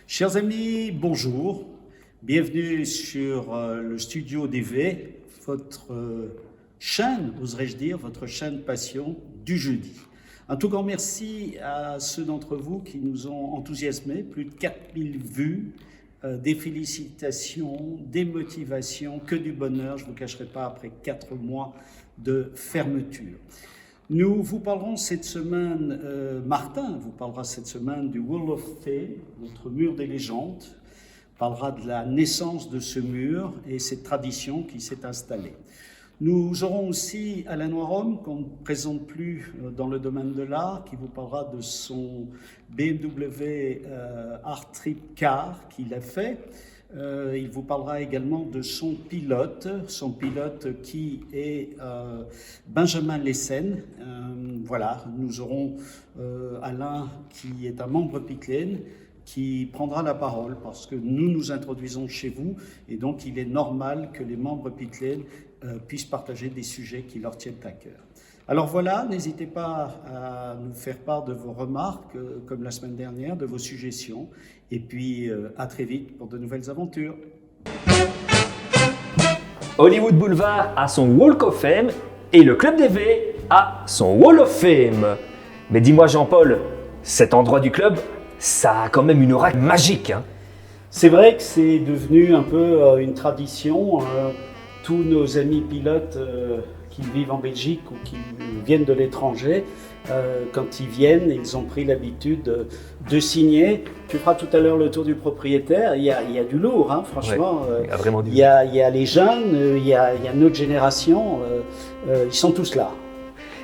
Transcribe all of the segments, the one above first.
Chers amis, bonjour. Bienvenue sur le studio DV, votre chaîne, oserais-je dire, votre chaîne passion du jeudi. Un tout grand merci à ceux d'entre vous qui nous ont enthousiasmés, plus de 4000 vues, des félicitations, des motivations, que du bonheur, je ne vous cacherai pas, après 4 mois de fermeture. Nous vous parlerons cette semaine, Martin vous parlera cette semaine du Wall of Fame, notre mur des légendes, parlera de la naissance de ce mur et cette tradition qui s'est installée. Nous aurons aussi Alain Noirom, qu'on ne présente plus dans le domaine de l'art, qui vous parlera de son BMW Art Trip Car qu'il a fait. Il vous parlera également de son pilote qui est Benjamin Lessen. Voilà, nous aurons Alain qui est un membre Piclane, qui prendra la parole parce que nous nous introduisons chez vous et donc il est normal que les membres Piclane puissent partager des sujets qui leur tiennent à cœur. Alors voilà, n'hésitez pas à nous faire part de vos remarques, comme la semaine dernière, de vos suggestions, et puis à très vite pour de nouvelles aventures. Hollywood Boulevard a son Walk of Fame et le Club DV a son Wall of Fame. Mais dis-moi Jean-Paul, cet endroit du club, ça a quand même une aura magique, hein. C'est vrai que c'est devenu un peu une tradition. Tous nos amis pilotes qui vivent en Belgique ou qui viennent de l'étranger, quand ils viennent, ils ont pris l'habitude de signer. Tu feras tout à l'heure le tour du propriétaire. Il y a du lourd, hein, franchement. Ouais, il y a vraiment du il y a les jeunes, il y a notre génération. Ils sont tous là.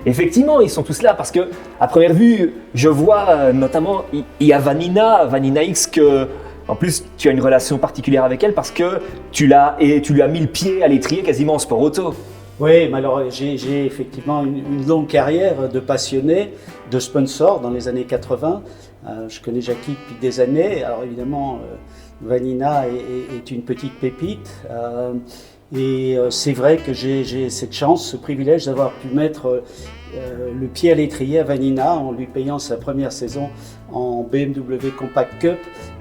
Effectivement, ils sont tous là parce que, à première vue, je vois notamment, il y a Vanina X, que, en plus, tu as une relation particulière avec elle parce que tu lui as mis le pied à l'étrier quasiment en sport auto. Oui, mais alors j'ai effectivement une longue carrière de passionné, de sponsor dans les années 80. Je connais Jackie depuis des années. Alors évidemment, Vanina est une petite pépite. Et c'est vrai que j'ai cette chance, ce privilège d'avoir pu mettre le pied à l'étrier à Vanina en lui payant sa première saison en BMW Compact Cup.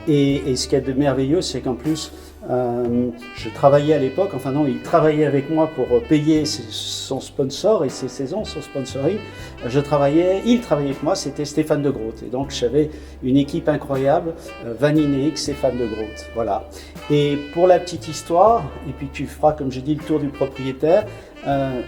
Et ce qu'il y a de merveilleux, c'est qu'en plus, je travaillais à l'époque, enfin non, il travaillait avec moi pour payer son sponsor et ses saisons, son sponsoring. Il travaillait avec moi, c'était Stéphane de Groot. Et donc j'avais une équipe incroyable, Vanina X, Stéphane de Groot. Voilà. Et pour la petite histoire, et puis tu feras, comme j'ai dit, le tour du propriétaire,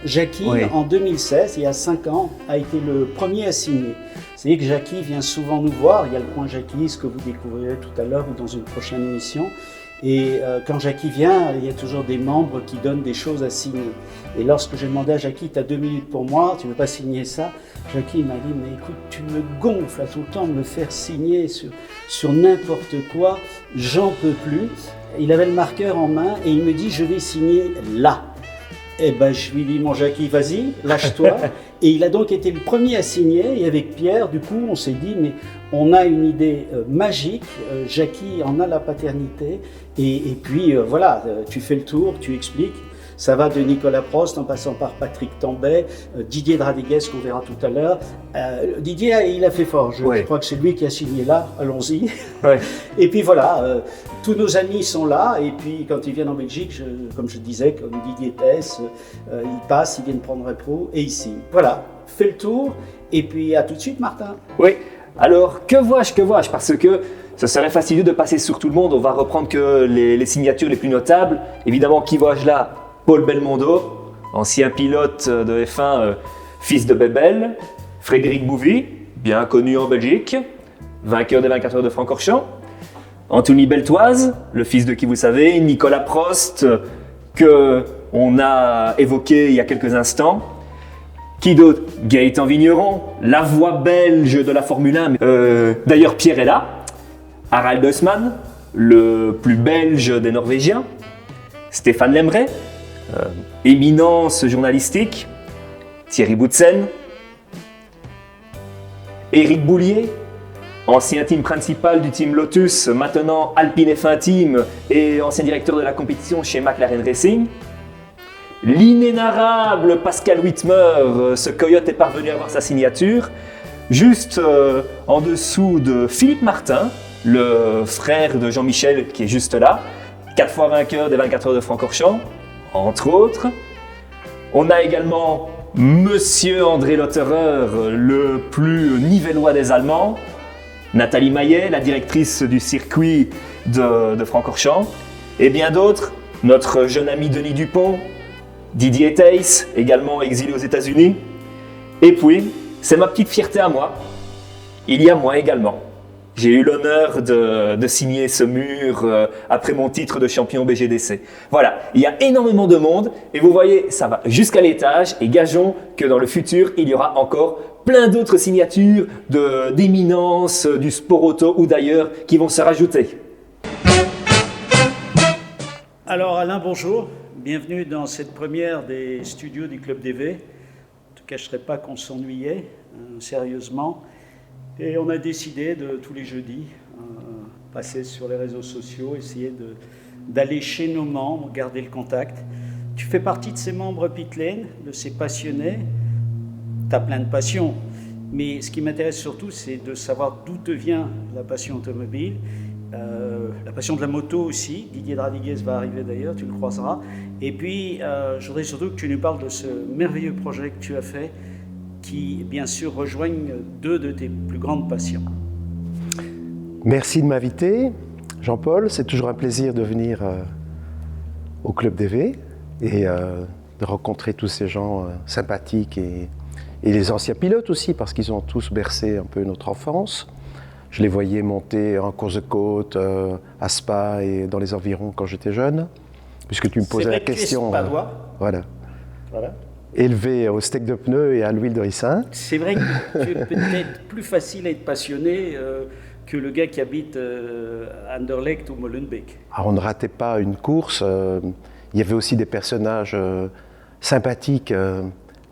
Jackie, oui, en 2016, il y a 5 ans, a été le premier à signer. C'est-à-dire que Jackie vient souvent nous voir, il y a le point Jackie, ce que vous découvrirez tout à l'heure ou dans une prochaine émission. Et quand Jackie vient, il y a toujours des membres qui donnent des choses à signer. Et lorsque j'ai demandé à Jackie, tu as 2 minutes pour moi, tu ne veux pas signer ça? Jackie m'a dit, mais écoute, tu me gonfles à tout le temps de me faire signer sur n'importe quoi, j'en peux plus. Il avait le marqueur en main et il me dit, je vais signer là. Eh ben, je lui dis, mon Jackie, vas-y, lâche-toi. Et il a donc été le premier à signer. Et avec Pierre, du coup, on s'est dit, mais on a une idée magique. Jackie en a la paternité. Et puis, voilà, tu fais le tour, tu expliques. Ça va de Nicolas Prost en passant par Patrick Tambay, Didier Dradiguez qu'on verra tout à l'heure. Didier, il a fait fort, je crois que c'est lui qui a signé là, allons-y. Ouais. Et puis voilà, tous nos amis sont là et puis quand ils viennent en Belgique, comme je disais, comme Didier Tess, ils passent, ils viennent prendre un pro et ils signent. Voilà, fais le tour et puis à tout de suite Martin. Oui, alors que vois-je parce que ce serait fastidieux de passer sur tout le monde, on va reprendre que les signatures les plus notables. Évidemment, qui vois-je là? Paul Belmondo, ancien pilote de F1, fils de Bebel. Frédéric Bouvy, bien connu en Belgique, vainqueur des 24 heures de Francorchamps. Anthony Beltoise, le fils de qui vous savez. Nicolas Prost, qu'on a évoqué il y a quelques instants. Qui d'autre? Gaëtan Vigneron, la voix belge de la Formule 1. D'ailleurs, Pierre est là. Harald Huisman, le plus belge des Norvégiens. Stéphane Lemray, éminence journalistique. Thierry Boutsen. Éric Boulier, ancien team principal du team Lotus, maintenant Alpine F1 Team et ancien directeur de la compétition chez McLaren Racing. L'inénarrable Pascal Whitmer, ce coyote est parvenu à avoir sa signature, juste en dessous de Philippe Martin, le frère de Jean-Michel qui est juste là, 4 fois vainqueur des 24 heures de Francorchamps, entre autres. On a également Monsieur André Lotterer, le plus nivellois des Allemands, Nathalie Maillet, la directrice du circuit de Francorchamps, et bien d'autres, notre jeune ami Denis Dupont, Didier Theiss, également exilé aux États-Unis. Et puis, c'est ma petite fierté à moi, il y a moi également. J'ai eu l'honneur de signer ce mur après mon titre de champion BGDC. Voilà, il y a énormément de monde et vous voyez, ça va jusqu'à l'étage et gageons que dans le futur, il y aura encore plein d'autres signatures d'éminence du sport auto ou d'ailleurs qui vont se rajouter. Alors Alain, bonjour. Bienvenue dans cette première des studios du Club DV. Je ne te cacherai pas qu'on s'ennuyait, sérieusement. Et on a décidé de, tous les jeudis, passer sur les réseaux sociaux, essayer d'aller chez nos membres, garder le contact. Tu fais partie de ces membres pit lane, de ces passionnés. Tu as plein de passions. Mais ce qui m'intéresse surtout, c'est de savoir d'où te vient la passion automobile, la passion de la moto aussi. Didier Dradiguez va arriver d'ailleurs, tu le croiseras. Et puis, je voudrais surtout que tu nous parles de ce merveilleux projet que tu as fait, qui, bien sûr, rejoignent deux de tes plus grandes passions. Merci de m'inviter, Jean-Paul. C'est toujours un plaisir de venir au Club DV et de rencontrer tous ces gens sympathiques et les anciens pilotes aussi, parce qu'ils ont tous bercé un peu notre enfance. Je les voyais monter en course de côte, à Spa et dans les environs quand j'étais jeune, puisque tu me posais la question. C'est vrai que tu es Spadois. Voilà. Élevé au steak de pneus et à l'huile de ricin. C'est vrai que tu es peut-être plus facile à être passionné que le gars qui habite Anderlecht ou Molenbeek. Alors, on ne ratait pas une course. Il y avait aussi des personnages sympathiques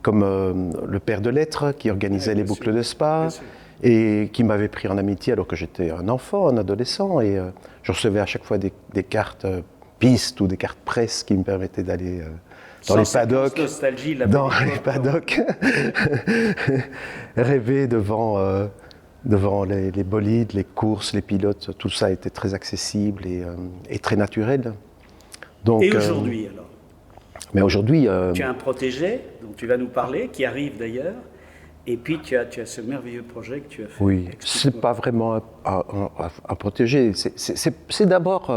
comme le père de Lettres qui organisait les boucles de Spa et qui m'avait pris en amitié alors que j'étais un enfant, un adolescent. Et je recevais à chaque fois des cartes pistes ou des cartes presse qui me permettaient d'aller dans les paddocks, rêver devant les bolides, les courses, les pilotes, tout ça était très accessible et très naturel. Donc, et aujourd'hui alors? Mais aujourd'hui... tu as un protégé, dont tu vas nous parler, qui arrive d'ailleurs, et puis tu as ce merveilleux projet que tu as fait. Oui, c'est pas vraiment un protégé, c'est d'abord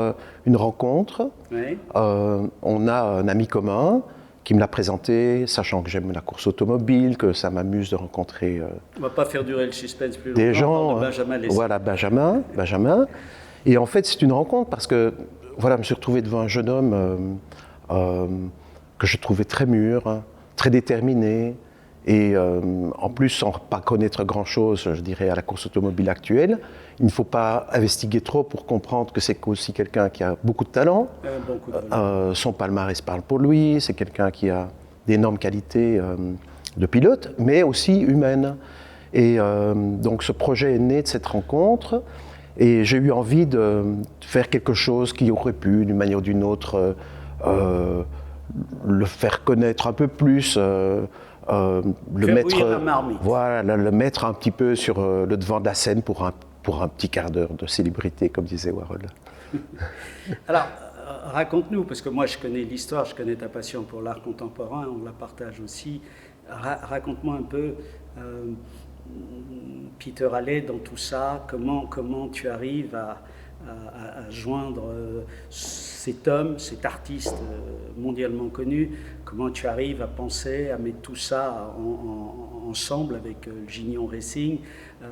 une rencontre. Oui. On a un ami commun qui me l'a présenté, sachant que j'aime la course automobile, que ça m'amuse de rencontrer on va pas faire durer le suspense plus longtemps. Des gens, voilà, Benjamin. Et en fait, c'est une rencontre parce que voilà, je me suis retrouvé devant un jeune homme que je trouvais très mûr, très déterminé, et en plus, sans pas connaître grand-chose, je dirais, à la course automobile actuelle, il ne faut pas investiguer trop pour comprendre que c'est aussi quelqu'un qui a beaucoup de talent. Son palmarès parle pour lui, c'est quelqu'un qui a d'énormes qualités de pilote, mais aussi humaines. Et donc ce projet est né de cette rencontre, et j'ai eu envie de faire quelque chose qui aurait pu, d'une manière ou d'une autre, le faire connaître un peu plus, le mettre un petit peu sur le devant de la scène pour un petit quart d'heure de célébrité, comme disait Warhol. Alors, raconte-nous, parce que moi je connais l'histoire, je connais ta passion pour l'art contemporain, on la partage aussi. Raconte-moi un peu, Peter Halley, dans tout ça, comment tu arrives à joindre cet homme, cet artiste mondialement connu, comment tu arrives à penser, à mettre tout ça ensemble avec le Gignon Racing.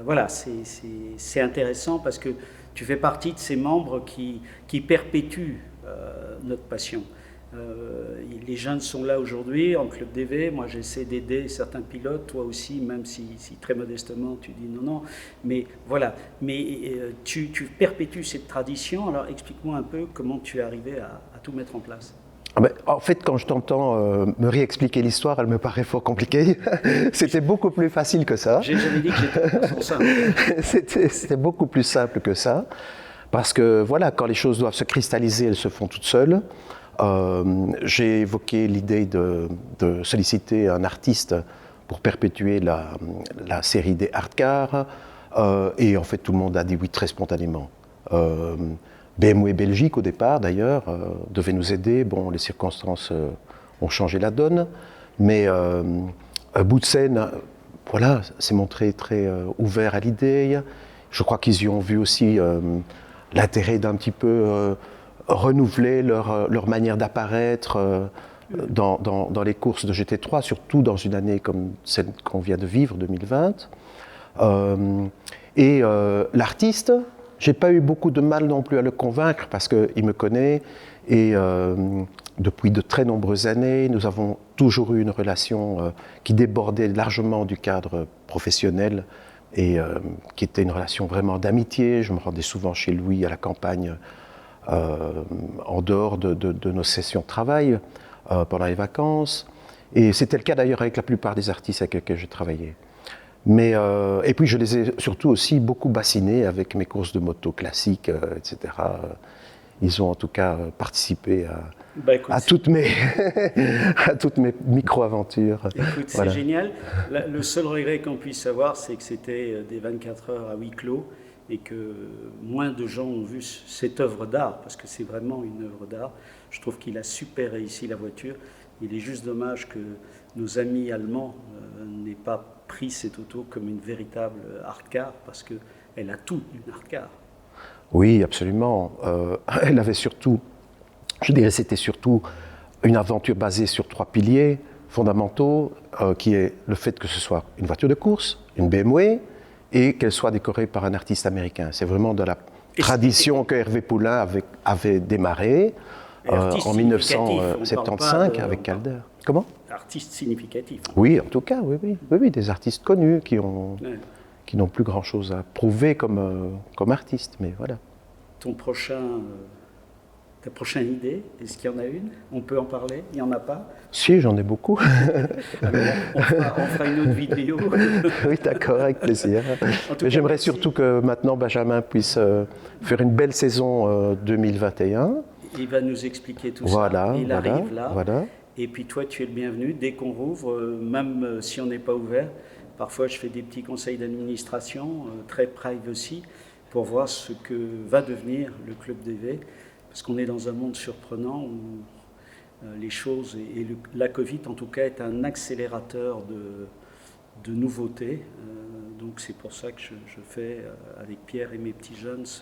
Voilà, c'est intéressant parce que tu fais partie de ces membres qui perpétuent notre passion. Les jeunes sont là aujourd'hui en Club DV, moi j'essaie d'aider certains pilotes, toi aussi, même si très modestement tu dis non, mais voilà, tu perpétues cette tradition, alors explique-moi un peu comment tu es arrivé à tout mettre en place. En fait, quand je t'entends me réexpliquer l'histoire, elle me paraît fort compliquée. C'était beaucoup plus facile que ça. J'ai jamais dit que j'étais trop simple. C'était beaucoup plus simple que ça, parce que voilà, quand les choses doivent se cristalliser, elles se font toutes seules. J'ai évoqué l'idée de solliciter un artiste pour perpétuer la série des hard cars, et en fait tout le monde a dit oui très spontanément. BMW Belgique au départ d'ailleurs devait nous aider. Bon, les circonstances ont changé la donne, mais Boutsen, voilà, s'est montré très ouvert à l'idée. Je crois qu'ils y ont vu aussi l'intérêt d'un petit peu renouveler leur manière d'apparaître dans les courses de GT3, surtout dans une année comme celle qu'on vient de vivre, 2020. L'artiste, j'ai pas eu beaucoup de mal non plus à le convaincre parce qu'il me connaît et depuis de très nombreuses années, nous avons toujours eu une relation qui débordait largement du cadre professionnel et qui était une relation vraiment d'amitié. Je me rendais souvent chez lui à la campagne en dehors de nos sessions de travail pendant les vacances. Et c'était le cas d'ailleurs avec la plupart des artistes avec lesquels j'ai travaillé. Mais, et puis je les ai surtout aussi beaucoup bassinés avec mes courses de moto classiques, etc. Ils ont en tout cas participé à toutes mes, à toutes mes micro-aventures. Écoute, c'est génial. Le seul regret qu'on puisse avoir, c'est que c'était des 24 heures à huis clos et que moins de gens ont vu cette œuvre d'art, parce que c'est vraiment une œuvre d'art. Je trouve qu'il a super réussi la voiture. Il est juste dommage que nos amis allemands n'aient pas pris cette auto comme une véritable art car, parce qu'elle a tout une art car. Oui, absolument. Elle avait surtout, je dirais, c'était surtout une aventure basée sur 3 piliers fondamentaux, qui est le fait que ce soit une voiture de course, une BMW, et qu'elle soit décorée par un artiste américain. C'est vraiment de la tradition que Hervé Poulain avait démarrée en 1975 avec Calder. Comment ? Artiste significatif. Oui, en tout cas, oui, des artistes connus qui n'ont plus grand-chose à prouver comme artistes, mais voilà. Ta prochaine idée, est-ce qu'il y en a une ? On peut en parler ? Il n'y en a pas ? Si, j'en ai beaucoup. Alors, on fera une autre vidéo. Oui, d'accord, avec plaisir. Mais j'aimerais surtout que maintenant Benjamin puisse faire une belle saison 2021. Il va nous expliquer tout ça. Il arrive là. Voilà. Et puis toi, tu es le bienvenu. Dès qu'on rouvre, même si on n'est pas ouvert, parfois je fais des petits conseils d'administration, très privacy, pour voir ce que va devenir le Club DV. Parce qu'on est dans un monde surprenant où les choses, et la Covid en tout cas, est un accélérateur de nouveautés. Donc c'est pour ça que je fais avec Pierre et mes petits jeunes ce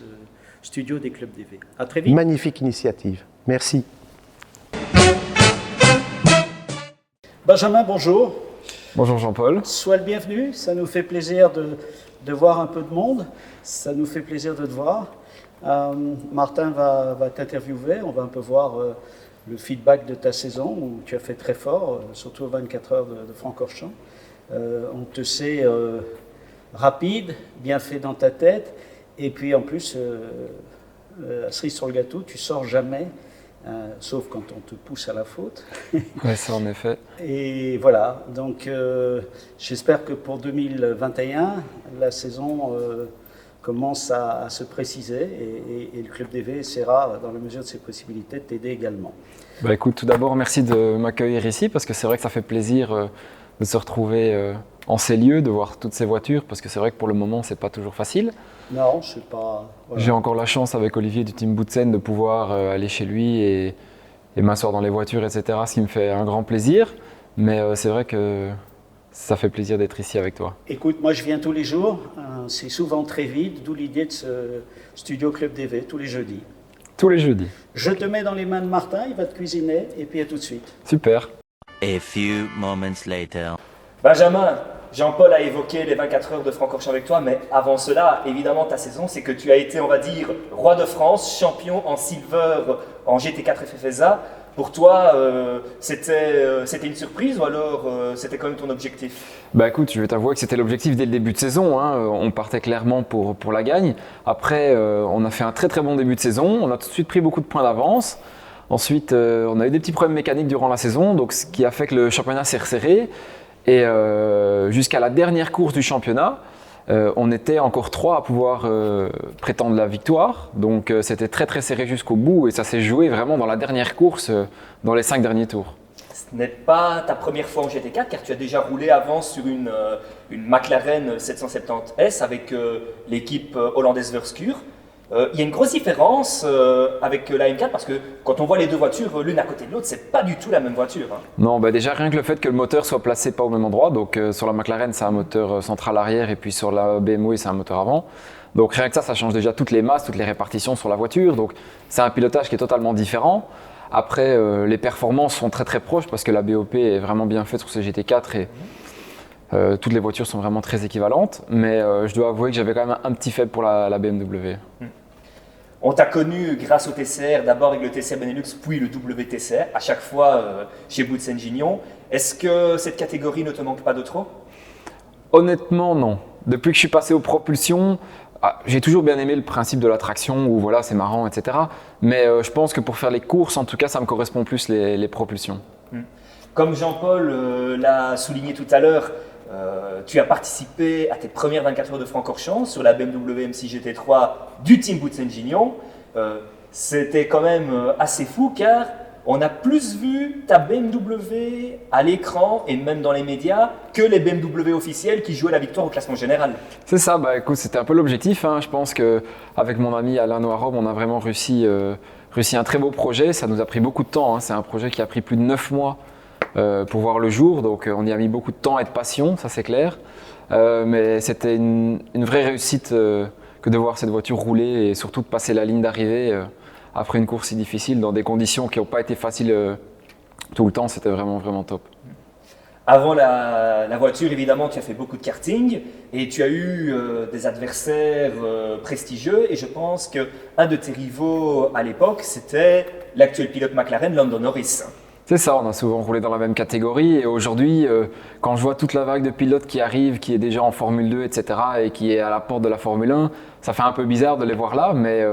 studio des Clubs DV. À très vite. Magnifique initiative. Merci. Benjamin, bonjour. Bonjour Jean-Paul. Sois le bienvenu, ça nous fait plaisir de voir un peu de monde, ça nous fait plaisir de te voir. Martin va t'interviewer, on va un peu voir le feedback de ta saison où tu as fait très fort, surtout aux 24 heures de Francorchamps. On te sait rapide, bien fait dans ta tête, et puis en plus, cerise sur le gâteau, tu sors jamais. Sauf quand on te pousse à la faute. Oui, ça en effet. Et voilà, donc j'espère que pour 2021, la saison commence à se préciser et le Club DV essaiera, dans la mesure de ses possibilités, de t'aider également. Bah écoute, tout d'abord, merci de m'accueillir ici parce que c'est vrai que ça fait plaisir de se retrouver en ces lieux, de voir toutes ces voitures parce que c'est vrai que pour le moment, c'est pas toujours facile. Non, je sais pas. Voilà. J'ai encore la chance avec Olivier du Team Boutsen de pouvoir aller chez lui et m'asseoir dans les voitures, etc. Ce qui me fait un grand plaisir. Mais c'est vrai que ça fait plaisir d'être ici avec toi. Écoute, moi je viens tous les jours. C'est souvent très vite, d'où l'idée de ce studio Club DV, tous les jeudis. Tous les jeudis. Je te mets dans les mains de Martin, il va te cuisiner et puis à tout de suite. Super. A few moments later. Benjamin, Jean-Paul a évoqué les 24 heures de Francorchamps avec toi, mais avant cela, évidemment, ta saison, c'est que tu as été, on va dire, roi de France, champion en silver en GT4 FFSA. Pour toi, c'était une surprise ou alors c'était quand même ton objectif ? Bah écoute, je vais t'avouer que c'était l'objectif dès le début de saison. On partait clairement pour la gagne. Après, on a fait un très très bon début de saison. On a tout de suite pris beaucoup de points d'avance. Ensuite, on a eu des petits problèmes mécaniques durant la saison, donc ce qui a fait que le championnat s'est resserré. Et jusqu'à la dernière course du championnat, on était encore 3 à pouvoir prétendre la victoire. Donc c'était très très serré jusqu'au bout et ça s'est joué vraiment dans la dernière course, dans les 5 derniers tours. Ce n'est pas ta première fois en GT4 car tu as déjà roulé avant sur une McLaren 770S avec l'équipe hollandaise Verscure. Il y a une grosse différence avec la M4 parce que quand on voit les deux voitures l'une à côté de l'autre, c'est pas du tout la même voiture. Hein. Non, bah déjà rien que le fait que le moteur soit placé pas au même endroit. Donc sur la McLaren, c'est un moteur central arrière et puis sur la BMW, c'est un moteur avant. Donc rien que ça change déjà toutes les masses, toutes les répartitions sur la voiture. Donc c'est un pilotage qui est totalement différent. Après, les performances sont très très proches parce que la BOP est vraiment bien faite sur ce GT4 et toutes les voitures sont vraiment très équivalentes. Mais je dois avouer que j'avais quand même un petit faible pour la BMW. On t'a connu grâce au TCR, d'abord avec le TCR Benelux, puis le WTCR, à chaque fois chez Boots Enginion. Est-ce que cette catégorie ne te manque pas de trop? Honnêtement, non. Depuis que je suis passé aux propulsions, j'ai toujours bien aimé le principe de la traction, où voilà, c'est marrant, etc. Mais je pense que pour faire les courses, en tout cas, ça me correspond plus les propulsions. Comme Jean-Paul l'a souligné tout à l'heure, tu as participé à tes premières 24 heures de Francorchamps sur la BMW M6 GT3 du team Boots Enginion. C'était quand même assez fou car on a plus vu ta BMW à l'écran et même dans les médias que les BMW officiels qui jouaient la victoire au classement général. C'est ça, bah écoute, c'était un peu l'objectif. Hein. Je pense qu'avec mon ami Alain Noirob, on a vraiment réussi un très beau projet. Ça nous a pris beaucoup de temps. Hein. C'est un projet qui a pris plus de 9 mois pour voir le jour. Donc on y a mis beaucoup de temps et de passion, ça c'est clair. Mais c'était une vraie réussite que de voir cette voiture rouler et surtout de passer la ligne d'arrivée après une course si difficile dans des conditions qui n'ont pas été faciles tout le temps. C'était vraiment, vraiment top. Avant la voiture, évidemment, tu as fait beaucoup de karting et tu as eu des adversaires prestigieux. Et je pense qu'un de tes rivaux à l'époque, c'était l'actuel pilote McLaren, Lando Norris. C'est ça, on a souvent roulé dans la même catégorie. Et aujourd'hui, quand je vois toute la vague de pilotes qui arrive, qui est déjà en Formule 2, etc., et qui est à la porte de la Formule 1, ça fait un peu bizarre de les voir là, mais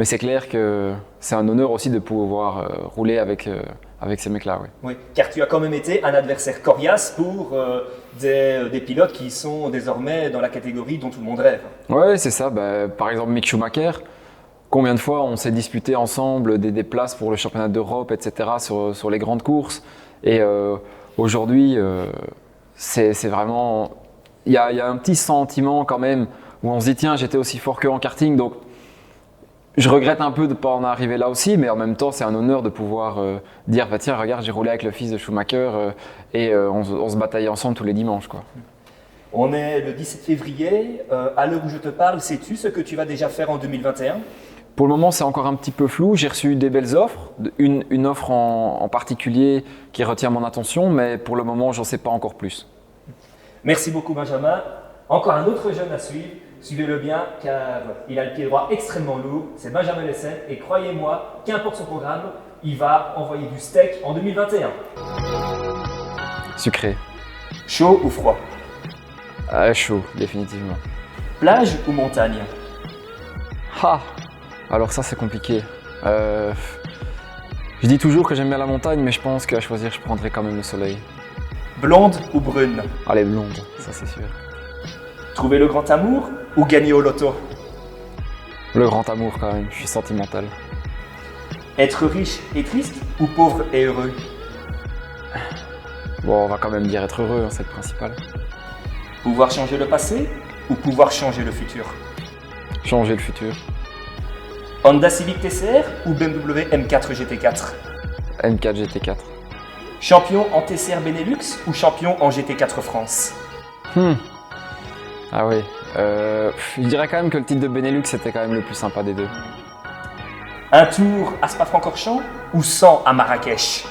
c'est clair que c'est un honneur aussi de pouvoir rouler avec ces mecs-là. Oui. Oui, car tu as quand même été un adversaire coriace pour des pilotes qui sont désormais dans la catégorie dont tout le monde rêve. Oui, c'est ça. Par exemple, Mick Schumacher, combien de fois on s'est disputé ensemble des places pour le championnat d'Europe, etc., sur les grandes courses. Et aujourd'hui, c'est vraiment... Il y a un petit sentiment quand même où on se dit, tiens, j'étais aussi fort qu'en karting, donc je regrette un peu de ne pas en arriver là aussi, mais en même temps, c'est un honneur de pouvoir dire, bah, tiens, regarde, j'ai roulé avec le fils de Schumacher et on se bataillait ensemble tous les dimanches, quoi. On est le 17 février. À l'heure où je te parle, sais-tu ce que tu vas déjà faire en 2021 ? Pour le moment, c'est encore un petit peu flou. J'ai reçu des belles offres, une offre en particulier qui retient mon attention, mais pour le moment, j'en sais pas encore plus. Merci beaucoup, Benjamin. Encore un autre jeune à suivre. Suivez-le bien car il a le pied droit extrêmement lourd. C'est Benjamin Lessen et croyez-moi, qu'importe son programme, il va envoyer du steak en 2021. Sucré. Chaud ou froid ? Chaud, définitivement. Plage ou montagne ? Alors ça c'est compliqué. Je dis toujours que j'aime bien la montagne, mais je pense qu'à choisir, je prendrais quand même le soleil. Blonde ou brune ? Allez, blonde, ça c'est sûr. Trouver le grand amour ou gagner au loto ? Le grand amour quand même, je suis sentimental. Être riche et triste ou pauvre et heureux ? Bon, on va quand même dire être heureux, hein, c'est le principal. Pouvoir changer le passé ou pouvoir changer le futur ? Changer le futur. Honda Civic TCR ou BMW M4 GT4 ? M4 GT4. Champion en TCR Benelux ou champion en GT4 France ? Ah oui, je dirais quand même que le titre de Benelux c'était quand même le plus sympa des deux. Un tour à Spa-Francorchamps ou 100 à Marrakech ?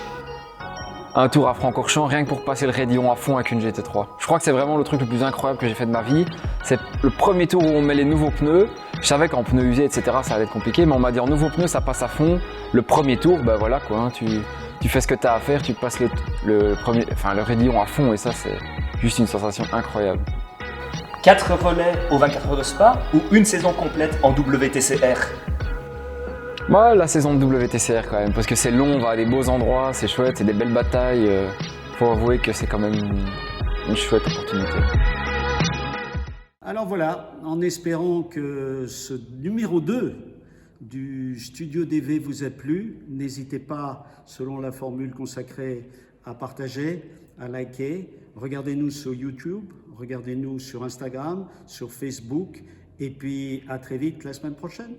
Un tour à Francorchamps, rien que pour passer le raidillon à fond avec une GT3. Je crois que c'est vraiment le truc le plus incroyable que j'ai fait de ma vie. C'est le premier tour où on met les nouveaux pneus. Je savais qu'en pneus usés, etc., ça allait être compliqué, mais on m'a dit en nouveaux pneus, ça passe à fond. Le premier tour, ben voilà quoi, hein, tu fais ce que tu as à faire, tu passes le raidillon à fond et ça c'est juste une sensation incroyable. 4 relais aux 24 heures de Spa ou une saison complète en WTCR ? Moi, la saison de WTCR quand même, parce que c'est long, on va à des beaux endroits, c'est chouette, c'est des belles batailles. Faut avouer que c'est quand même une chouette opportunité. Alors voilà, en espérant que ce numéro 2 du Studio DV vous a plu, n'hésitez pas, selon la formule consacrée, à partager, à liker. Regardez-nous sur YouTube, regardez-nous sur Instagram, sur Facebook Et puis à très vite la semaine prochaine.